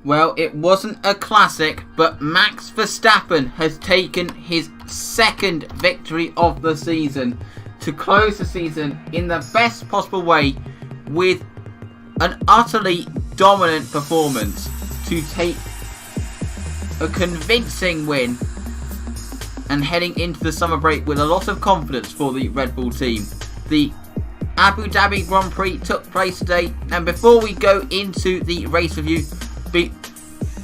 Well, it wasn't a classic, but Max Verstappen has taken his second victory of the season to close the season in the best possible way with an utterly dominant performance to take a convincing win and heading into the summer break with a lot of confidence for the Red Bull team. The Abu Dhabi Grand Prix took place today, and before we go into the race review,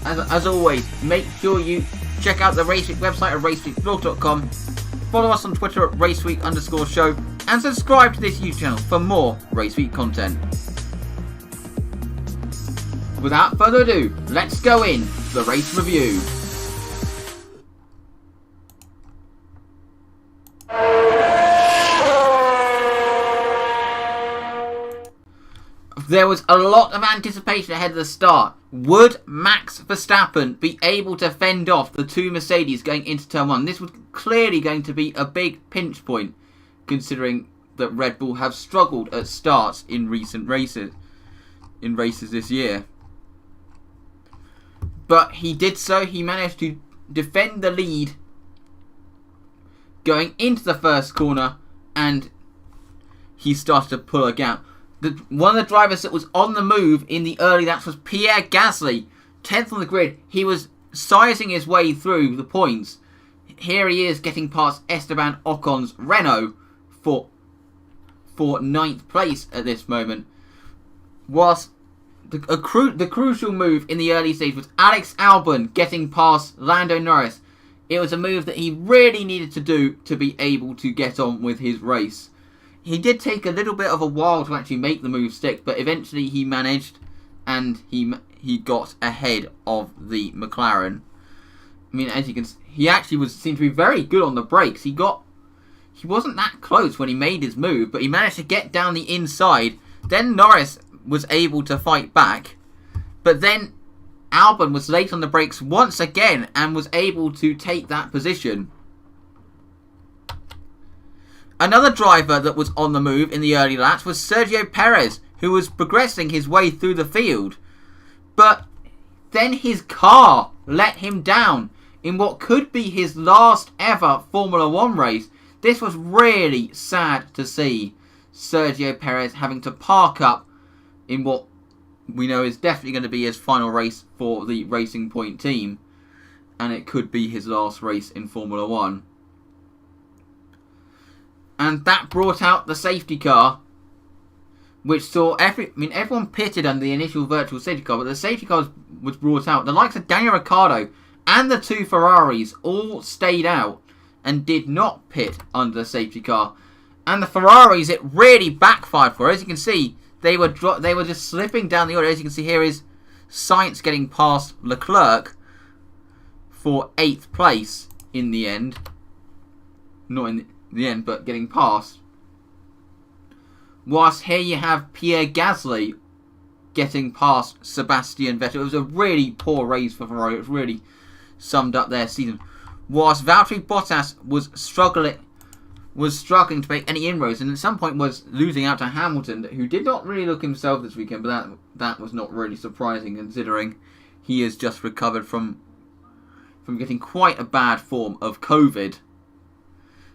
as always, make sure you check out the RaceWeek website at raceweekblog.com, follow us on Twitter at raceweek_show, and subscribe to this YouTube channel for more RaceWeek content. Without further ado, let's go in to the race review. There was a lot of anticipation ahead of the start. Would Max Verstappen be able to fend off the two Mercedes going into turn 1? This was clearly going to be a big pinch point, considering that Red Bull have struggled at starts in recent races, this year. But he did so. He managed to defend the lead going into the first corner, and he started to pull a gap. One of the drivers that was on the move in the early laps was Pierre Gasly, 10th on the grid. He was sizing his way through the points. Here he is getting past Esteban Ocon's Renault for 9th place at this moment. Whilst the crucial move in the early stage was Alex Albon getting past Lando Norris. It was a move that he really needed to do to be able to get on with his race. He did take a little bit of a while to actually make the move stick, but eventually he managed, and he got ahead of the McLaren. I mean, as you can see, he actually seemed to be very good on the brakes. He wasn't that close when he made his move, but he managed to get down the inside. Then Norris was able to fight back, but then Albon was late on the brakes once again and was able to take that position. Another driver that was on the move in the early laps was Sergio Perez, who was progressing his way through the field. But then his car let him down in what could be his last ever Formula 1 race. This was really sad to see Sergio Perez having to park up in what we know is definitely going to be his final race for the Racing Point team. And it could be his last race in Formula 1. And that brought out the safety car, which saw everyone pitted under the initial virtual safety car, but the safety car was brought out. The likes of Daniel Ricciardo and the two Ferraris all stayed out and did not pit under the safety car. And the Ferraris, it really backfired for. As you can see, they were just slipping down the order. As you can see, here is Sainz getting past Leclerc for 8th place in the end. Not in the end, but getting past. Whilst here you have Pierre Gasly getting past Sebastian Vettel. It was a really poor race for Ferrari. It really summed up their season. Whilst Valtteri Bottas was struggling to make any inroads, and at some point was losing out to Hamilton, who did not really look himself this weekend, but that was not really surprising considering he has just recovered from getting quite a bad form of COVID.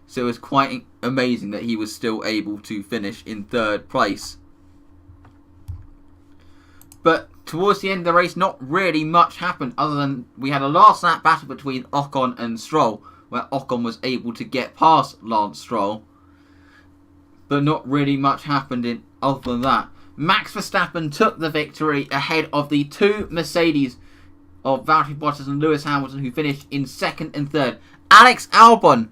So it was quite amazing that he was still able to finish in 3rd place. But towards the end of the race, not really much happened other than we had a last lap battle between Ocon and Stroll, where Ocon was able to get past Lance Stroll. But not really much happened other than that. Max Verstappen took the victory ahead of the two Mercedes of Valtteri Bottas and Lewis Hamilton, who finished in 2nd and 3rd. Alex Albon,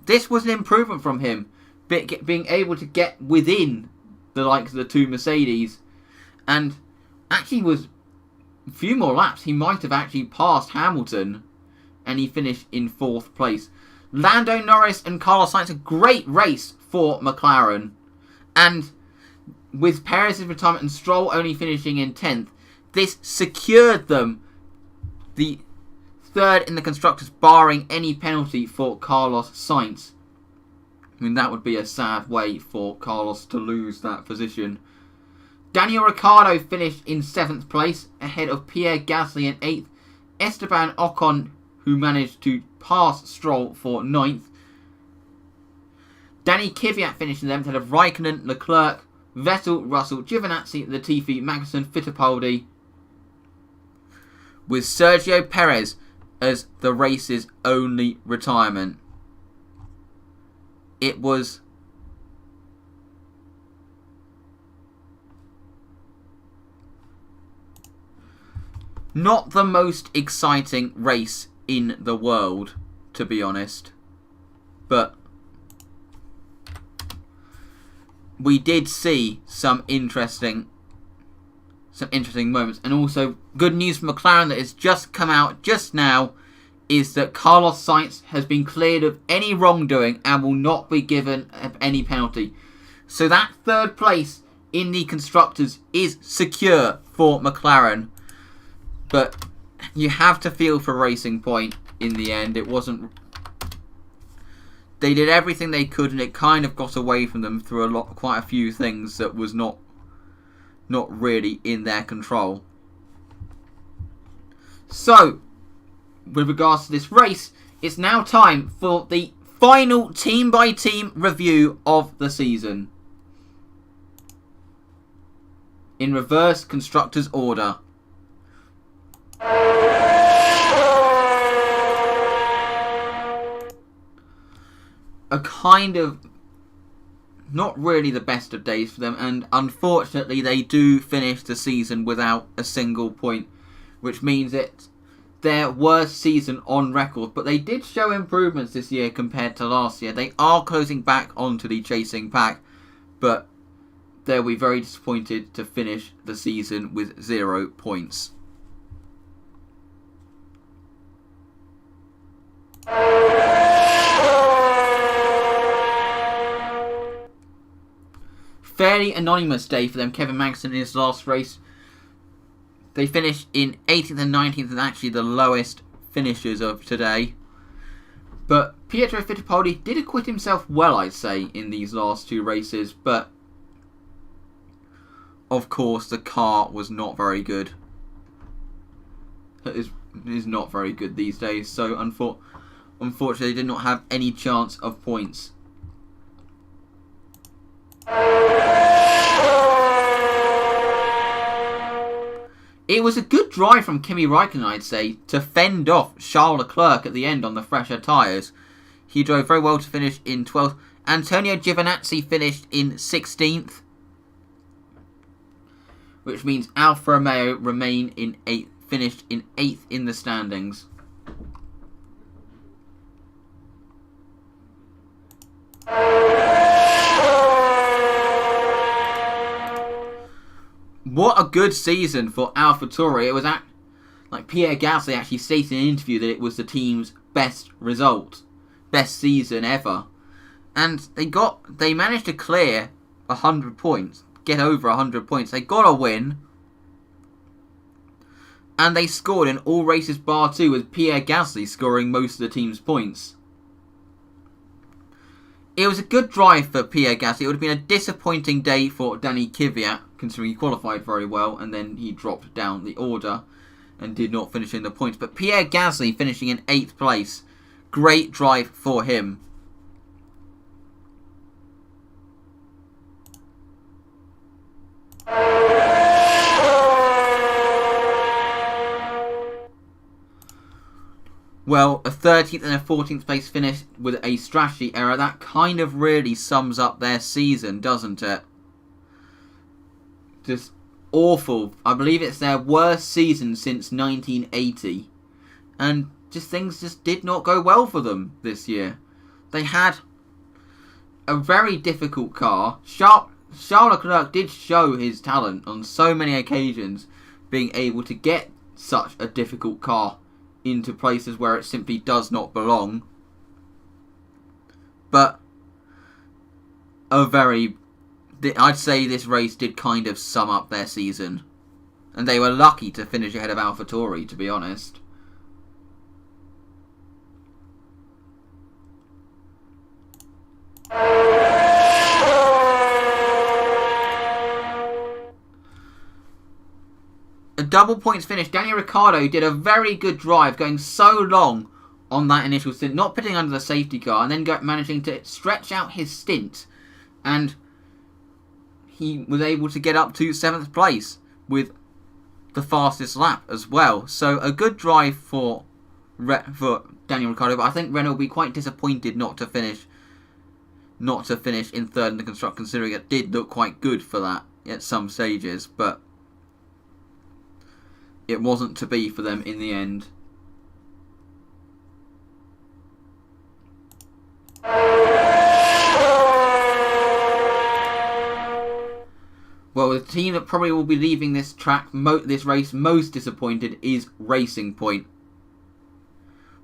this was an improvement from him, being able to get within the likes of the two Mercedes, and actually was a few more laps. He might have actually passed Hamilton, and he finished in 4th place. Lando Norris and Carlos Sainz, a great race for McLaren, and with Perez's retirement and Stroll only finishing in 10th, this secured them the 3rd in the Constructors, barring any penalty for Carlos Sainz. I mean, that would be a sad way for Carlos to lose that position. Daniel Ricciardo finished in 7th place, ahead of Pierre Gasly in 8th. Esteban Ocon, who managed to pass Stroll for 9th. Danny Kvyat finished in 11th, ahead of Raikkonen, Leclerc, Vettel, Russell, Giovinazzi, Latifi, Magnussen, Fittipaldi, with Sergio Perez as the race's only retirement. It was not the most exciting race in the world, to be honest. But we did see some interesting moments. And also, good news from McLaren that has just come out just now is that Carlos Sainz has been cleared of any wrongdoing and will not be given any penalty. So that 3rd place in the Constructors is secure for McLaren. But you have to feel for Racing Point in the end. It wasn't... They did everything they could and it kind of got away from them through quite a few things that was not really in their control. So, with regards to this race, it's now time for the final team-by-team review of the season. In reverse Constructors order. A kind of not really the best of days for them, and unfortunately they do finish the season without a single point, which means it's their worst season on record. But they did show improvements this year compared to last year. They are closing back onto the chasing pack, but they'll be very disappointed to finish the season with 0 points. Fairly anonymous day for them. Kevin Magnussen in his last race. They finished in 18th and 19th, and actually the lowest finishers of today. But Pietro Fittipaldi did acquit himself well, I'd say, in these last 2 races. But, of course, the car was not very good. It is not very good these days. So, unfortunately, they did not have any chance of points. It was a good drive from Kimi Raikkonen, I'd say, to fend off Charles Leclerc at the end on the fresher tyres. He drove very well to finish in 12th. Antonio Giovinazzi finished in 16th, which means Alfa Romeo finished in 8th in the standings. What a good season for AlphaTauri. It was Pierre Gasly actually stated in an interview that it was the team's best result, best season ever. And they managed to clear 100 points, get over 100 points. They got a win. And they scored in all races bar 2, with Pierre Gasly scoring most of the team's points. It was a good drive for Pierre Gasly. It would have been a disappointing day for Danny Kvyat, considering he qualified very well and then he dropped down the order and did not finish in the points. But Pierre Gasly finishing in 8th place. Great drive for him. Well, a 13th and a 14th place finish with a strategy error. That kind of really sums up their season, doesn't it? Just awful. I believe it's their worst season since 1980. And things just did not go well for them this year. They had a very difficult car. Charles Leclerc did show his talent on so many occasions, being able to get such a difficult car into places where it simply does not belong. But I'd say this race did kind of sum up their season. And they were lucky to finish ahead of AlphaTauri, to be honest. a double points finish. Daniel Ricciardo did a very good drive, going so long on that initial stint, not putting under the safety car, and then managing to stretch out his stint, and he was able to get up to 7th place with the fastest lap as well. So a good drive for Daniel Ricciardo, but I think Renault will be quite disappointed not to finish in 3rd in the constructor, considering it did look quite good for that at some stages, but it wasn't to be for them in the end. Well, the team that probably will be leaving this this race most disappointed is Racing Point,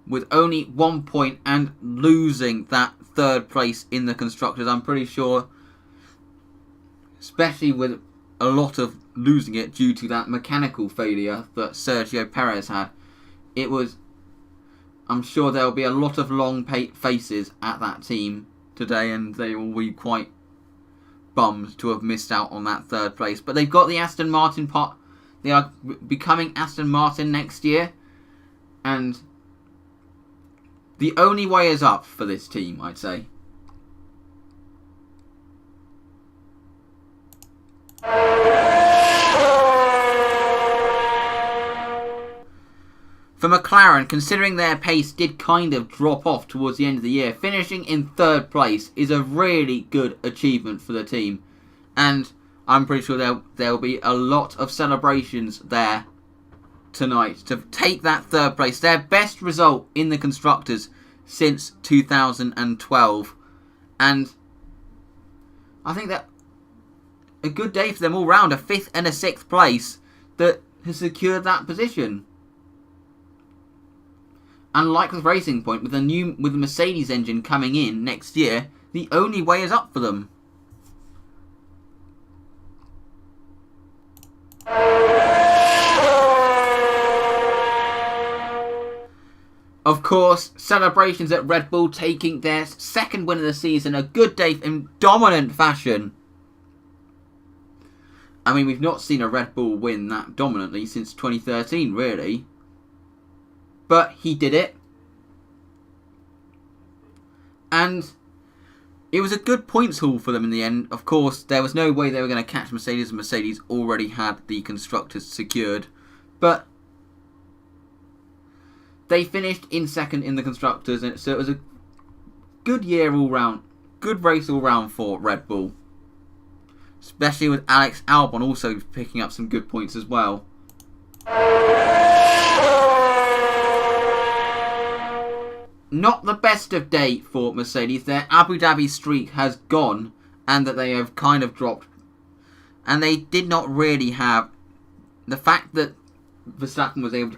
with only 1 point and losing that 3rd place in the constructors. I'm pretty sure, especially with a lot of losing it due to that mechanical failure that Sergio Perez had, I'm sure there will be a lot of long faces at that team today, and they will be quite bummed to have missed out on that 3rd place. But they've got the Aston Martin part. They are becoming Aston Martin next year, and the only way is up for this team, I'd say. For McLaren, considering their pace did kind of drop off towards the end of the year, finishing in 3rd place is a really good achievement for the team. And I'm pretty sure there will be a lot of celebrations there tonight to take that 3rd place. Their best result in the constructors since 2012. And I think that a good day for them all round, a 5th and a 6th place that has secured that position. And like with Racing Point, with the Mercedes engine coming in next year, the only way is up for them. Of course, celebrations at Red Bull, taking their 2nd win of the season. A good day in dominant fashion. I mean, we've not seen a Red Bull win that dominantly since 2013, really. But he did it. And it was a good points haul for them in the end. Of course, there was no way they were going to catch Mercedes, and Mercedes already had the constructors secured. But they finished in 2nd in the constructors, and so it was a good year all round. Good race all round for Red Bull. Especially with Alex Albon also picking up some good points as well. Not the best of day for Mercedes. Their Abu Dhabi streak has gone, and that they have kind of dropped. And they did not really have the fact that Verstappen was able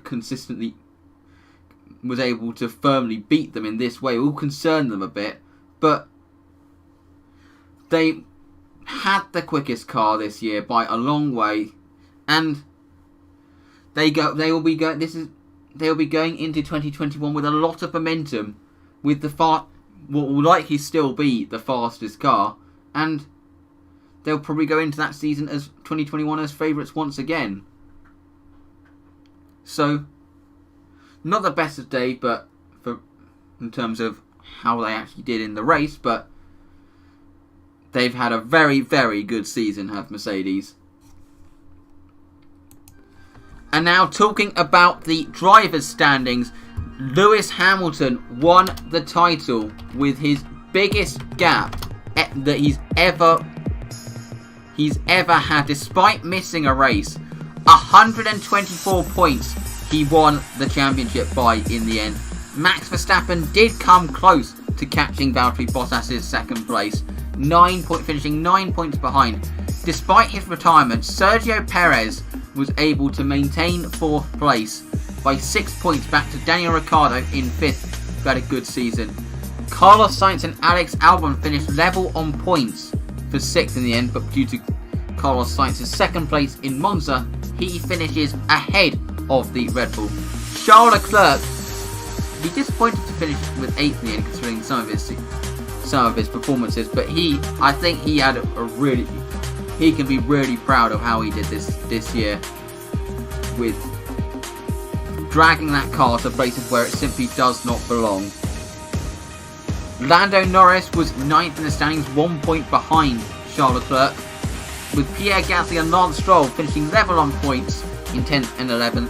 to firmly beat them in this way will concern them a bit. But they had the quickest car this year by a long way, and they will be going into 2021 with a lot of momentum, with what will likely still be the fastest car, and they'll probably go into that season as 2021 as favourites once again. So, not the best of day, but in terms of how they actually did in the race, but they've had a very, very good season, have Mercedes. And now talking about the drivers' standings, Lewis Hamilton won the title with his biggest gap that he's ever had, despite missing a race. 124 points he won the championship by in the end. Max Verstappen did come close to catching Valtteri Bottas' 2nd place, finishing 9 points behind. Despite his retirement, Sergio Perez was able to maintain 4th place by 6 points back to Daniel Ricciardo in 5th, who had a good season. Carlos Sainz and Alex Albon finished level on points for 6th in the end, but due to Carlos Sainz's 2nd place in Monza, he finishes ahead of the Red Bull. Charles Leclerc, be disappointed to finish with 8th in the end, considering some of his performances, but I think he had he can be really proud of how he did this year. with dragging that car to places where it simply does not belong. Lando Norris was 9th in the standings, 1 point behind Charles Leclerc, with Pierre Gasly and Lance Stroll finishing level on points in 10th and 11th.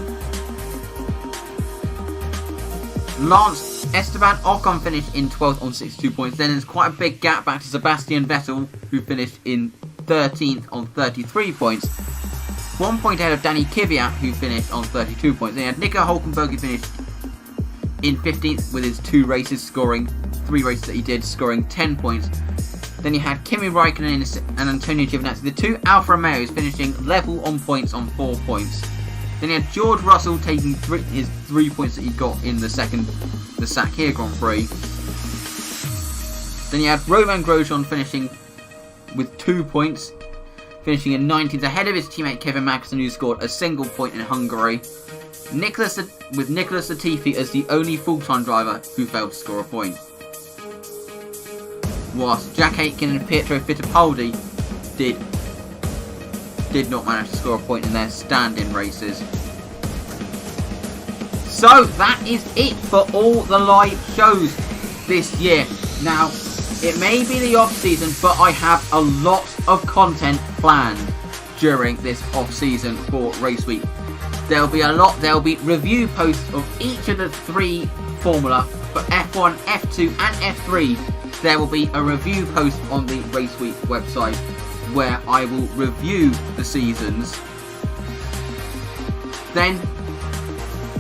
Esteban Ocon finished in 12th on 62 points. Then there's quite a big gap back to Sebastian Vettel, who finished in 13th on 33 points. 1 point ahead of Danny Kvyat, who finished on 32 points. Then you had Nico Hulkenberg, who finished in 15th with his 3 races that he did, scoring 10 points. Then you had Kimi Raikkonen and Antonio Giovinazzi, the 2 Alfa Romeos, finishing level on points on 4 points. Then you had George Russell taking his 3 points that he got in the Sakir Grand Prix. Then you had Romain Grosjean finishing with 2 points, finishing in 19th, ahead of his teammate Kevin Magnussen, who scored a single point in Hungary. Nicholas Latifi as the only full-time driver who failed to score a point. Whilst Jack Aitken and Pietro Fittipaldi did not manage to score a point in their stand-in races. So that is it for all the live shows this year. Now, it may be the off-season, but I have a lot of content planned during this off-season for Race Week. There'll be review posts of each of the 3 formula for F1, F2 and F3. There will be a review post on the Race Week website where I will review the seasons. Then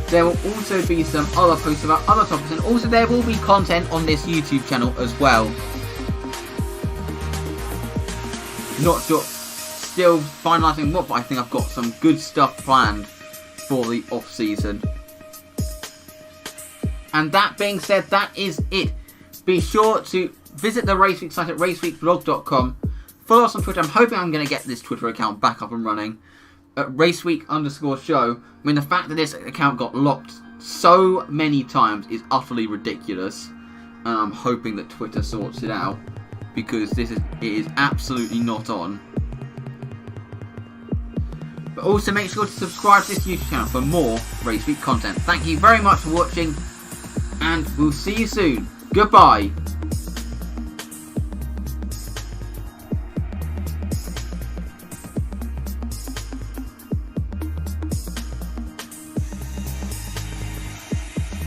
there will also be some other posts about other topics, and also there will be content on this YouTube channel as well. Not sure, still finalising what, but I think I've got some good stuff planned for the off season. And that being said, that is it. Be sure to visit the RaceWeek site at raceweekblog.com. Follow us on Twitter. I'm hoping I'm going to get this Twitter account back up and running at RaceWeek_show. I mean, the fact that this account got locked so many times is utterly ridiculous, and I'm hoping that Twitter sorts it out, because it is absolutely not on. But also make sure to subscribe to this YouTube channel for more Race Week content. Thank you very much for watching, and we'll see you soon. Goodbye.